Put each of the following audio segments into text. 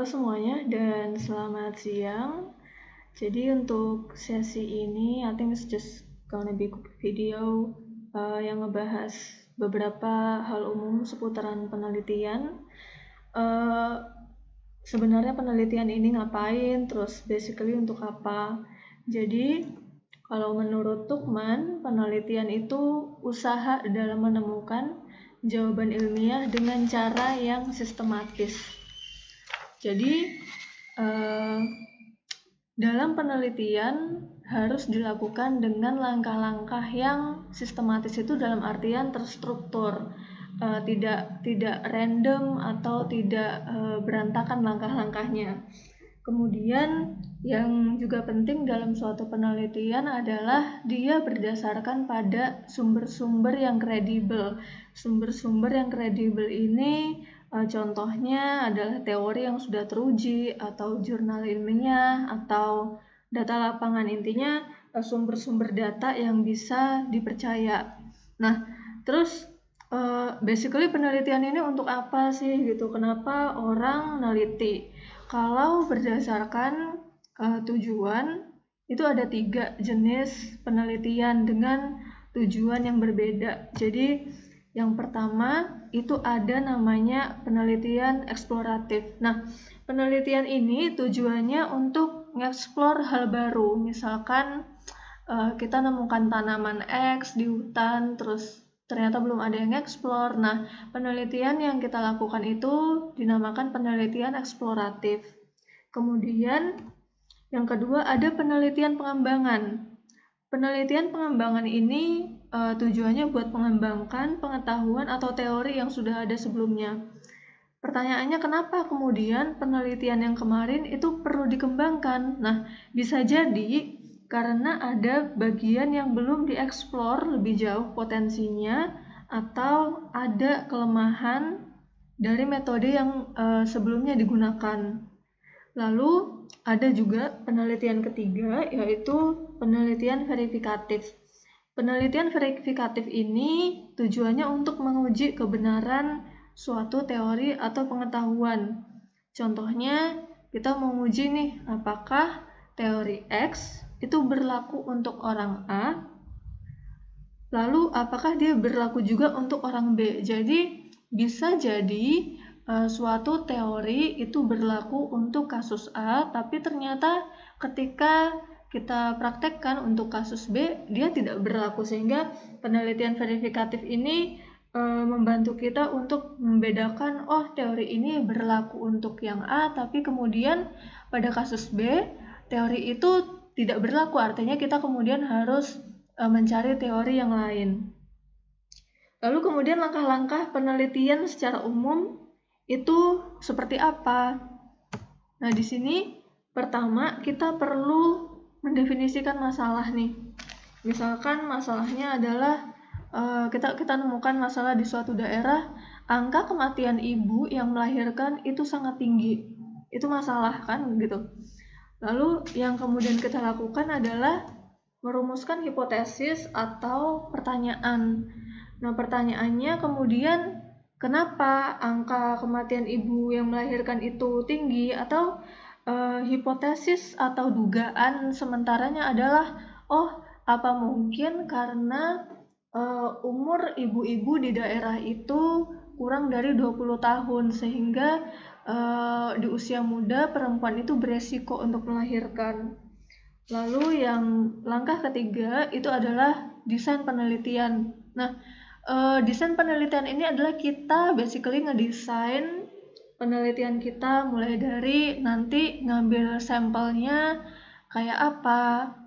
Halo semuanya dan selamat siang. Jadi untuk sesi ini, I think it's just gonna be quick video yang ngebahas beberapa hal umum seputaran penelitian. Sebenarnya penelitian ini ngapain, terus basically untuk apa. Jadi kalau menurut Tuchman, penelitian itu usaha dalam menemukan jawaban ilmiah dengan cara yang sistematis. Jadi dalam penelitian harus dilakukan dengan langkah-langkah yang sistematis, itu dalam artian terstruktur, tidak random atau tidak berantakan langkah-langkahnya. Kemudian yang juga penting dalam suatu penelitian adalah dia berdasarkan pada sumber-sumber yang kredibel. Sumber-sumber yang kredibel ini contohnya adalah teori yang sudah teruji atau jurnal ilmiah atau data lapangan. Intinya sumber-sumber data yang bisa dipercaya. Nah, terus basically penelitian ini untuk apa sih gitu? Kenapa orang neliti? Kalau berdasarkan tujuan, itu ada 3 jenis penelitian dengan tujuan yang berbeda. Jadi yang pertama itu ada namanya penelitian eksploratif. Nah, penelitian ini tujuannya untuk ngeksplor hal baru. Misalkan kita nemukan tanaman X di hutan, terus ternyata belum ada yang eksplor. Nah, penelitian yang kita lakukan itu dinamakan penelitian eksploratif. Kemudian yang kedua ada penelitian pengembangan. Penelitian pengembangan ini tujuannya buat mengembangkan pengetahuan atau teori yang sudah ada sebelumnya. Pertanyaannya, kenapa kemudian penelitian yang kemarin itu perlu dikembangkan? Nah, bisa jadi karena ada bagian yang belum dieksplor lebih jauh potensinya, atau ada kelemahan dari metode yang sebelumnya digunakan. Lalu ada juga penelitian ketiga, yaitu penelitian verifikatif. Penelitian verifikatif ini tujuannya untuk menguji kebenaran suatu teori atau pengetahuan. Contohnya, kita menguji nih, apakah teori X itu berlaku untuk orang A, lalu apakah dia berlaku juga untuk orang B. Jadi, bisa jadi suatu teori itu berlaku untuk kasus A, tapi ternyata ketika kita praktekkan untuk kasus B, dia tidak berlaku, sehingga penelitian verifikatif ini membantu kita untuk membedakan, oh teori ini berlaku untuk yang A, tapi kemudian pada kasus B, teori itu tidak berlaku, artinya kita kemudian harus mencari teori yang lain. Lalu kemudian langkah-langkah penelitian secara umum itu seperti apa? Nah, di sini pertama kita perlu mendefinisikan masalah nih. Misalkan masalahnya adalah kita nemukan masalah di suatu daerah, angka kematian ibu yang melahirkan itu sangat tinggi. Itu masalah kan gitu. Lalu yang kemudian kita lakukan adalah merumuskan hipotesis atau pertanyaan. Nah, pertanyaannya kemudian, kenapa angka kematian ibu yang melahirkan itu tinggi? Atau hipotesis atau dugaan sementaranya adalah, oh apa mungkin karena umur ibu-ibu di daerah itu kurang dari 20 tahun, sehingga di usia muda perempuan itu beresiko untuk melahirkan. Lalu yang langkah ketiga itu adalah desain penelitian. Nah, desain penelitian ini adalah kita basically ngedesain penelitian kita mulai dari nanti ngambil sampelnya kayak apa,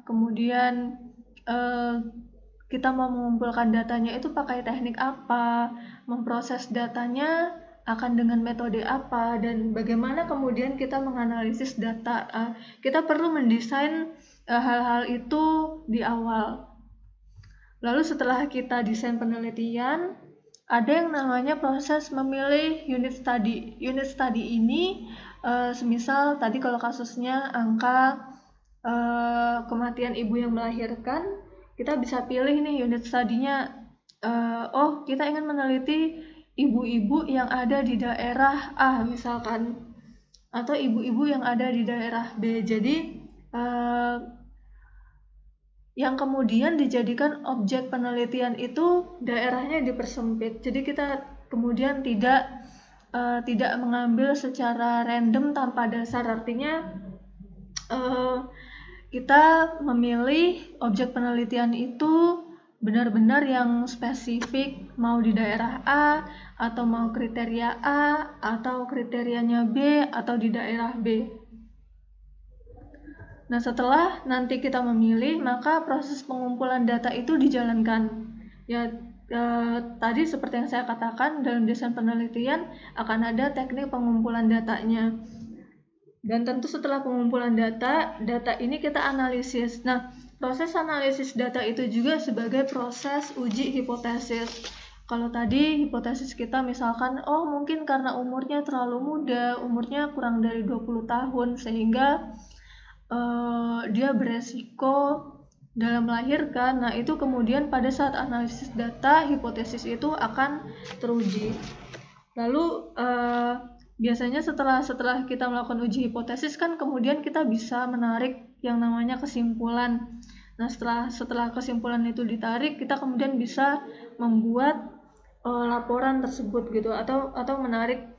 kemudian kita mau mengumpulkan datanya itu pakai teknik apa, memproses datanya akan dengan metode apa, dan bagaimana kemudian kita menganalisis data. Kita perlu mendesain hal-hal itu di awal. Lalu setelah kita desain penelitian, ada yang namanya proses memilih unit study. Unit study ini semisal tadi kalau kasusnya angka kematian ibu yang melahirkan, kita bisa pilih nih unit studinya. Oh, kita ingin meneliti ibu-ibu yang ada di daerah A misalkan. atau ibu-ibu yang ada di daerah B. Jadi yang kemudian dijadikan objek penelitian itu daerahnya dipersempit. Jadi kita kemudian tidak mengambil secara random tanpa dasar. Artinya kita memilih objek penelitian itu benar-benar yang spesifik, mau di daerah A atau mau kriteria A atau kriterianya B atau di daerah B. Nah, setelah nanti kita memilih, maka proses pengumpulan data itu dijalankan. Tadi seperti yang saya katakan, dalam desain penelitian akan ada teknik pengumpulan datanya. Dan tentu setelah pengumpulan data ini kita analisis. Nah, proses analisis data itu juga sebagai proses uji hipotesis. Kalau tadi hipotesis kita misalkan, mungkin karena umurnya terlalu muda, umurnya kurang dari 20 tahun, sehingga dia beresiko dalam melahirkan. Nah, itu kemudian pada saat analisis data, hipotesis itu akan teruji. Lalu biasanya setelah kita melakukan uji hipotesis kan kemudian kita bisa menarik yang namanya kesimpulan. Nah, setelah kesimpulan itu ditarik, kita kemudian bisa membuat laporan tersebut gitu, atau menarik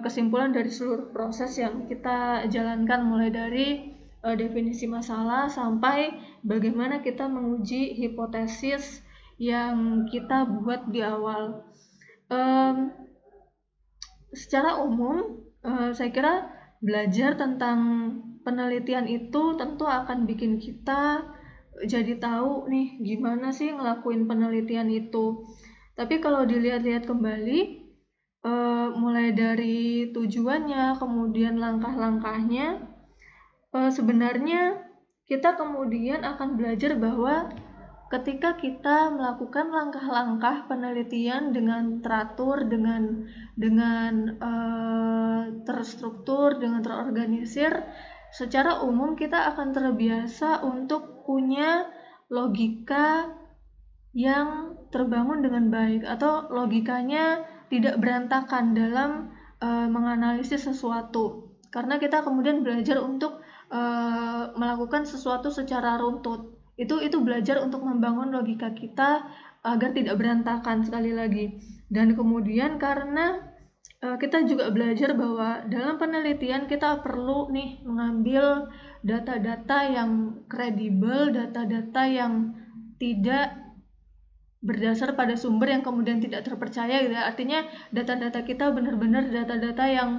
kesimpulan dari seluruh proses yang kita jalankan, mulai dari definisi masalah sampai bagaimana kita menguji hipotesis yang kita buat di awal. Secara umum, saya kira belajar tentang penelitian itu tentu akan bikin kita jadi tahu nih gimana sih ngelakuin penelitian itu. Tapi kalau dilihat-lihat kembali, mulai dari tujuannya, kemudian langkah-langkahnya, sebenarnya kita kemudian akan belajar bahwa ketika kita melakukan langkah-langkah penelitian dengan teratur, dengan terstruktur, dengan terorganisir, secara umum kita akan terbiasa untuk punya logika yang terbangun dengan baik, atau logikanya tidak berantakan dalam menganalisis sesuatu, karena kita kemudian belajar untuk melakukan sesuatu secara runtut. Itu belajar untuk membangun logika kita agar tidak berantakan sekali lagi. Dan kemudian karena kita juga belajar bahwa dalam penelitian kita perlu nih mengambil data-data yang kredibel, data-data yang tidak berdasar pada sumber yang kemudian tidak terpercaya gitu ya. Artinya data-data kita benar-benar data-data yang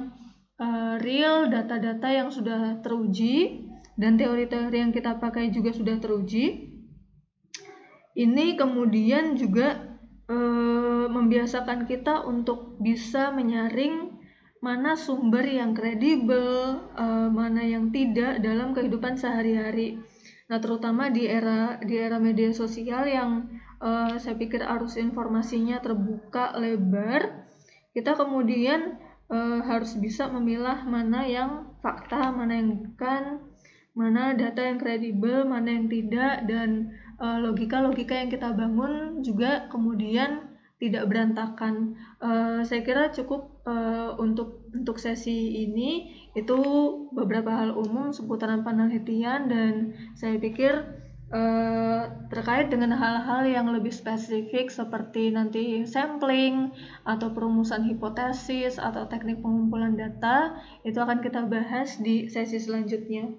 real, data-data yang sudah teruji, dan teori-teori yang kita pakai juga sudah teruji. Ini kemudian juga membiasakan kita untuk bisa menyaring mana sumber yang kredibel, mana yang tidak dalam kehidupan sehari-hari. Nah, terutama di era media sosial yang saya pikir arus informasinya terbuka lebar, kita kemudian harus bisa memilah mana yang fakta, mana yang bukan, mana data yang kredibel, mana yang tidak, dan logika-logika yang kita bangun juga kemudian tidak berantakan. Saya kira cukup untuk sesi ini. Itu beberapa hal umum seputaran penelitian, dan saya pikir terkait dengan hal-hal yang lebih spesifik seperti nanti sampling atau perumusan hipotesis atau teknik pengumpulan data, itu akan kita bahas di sesi selanjutnya.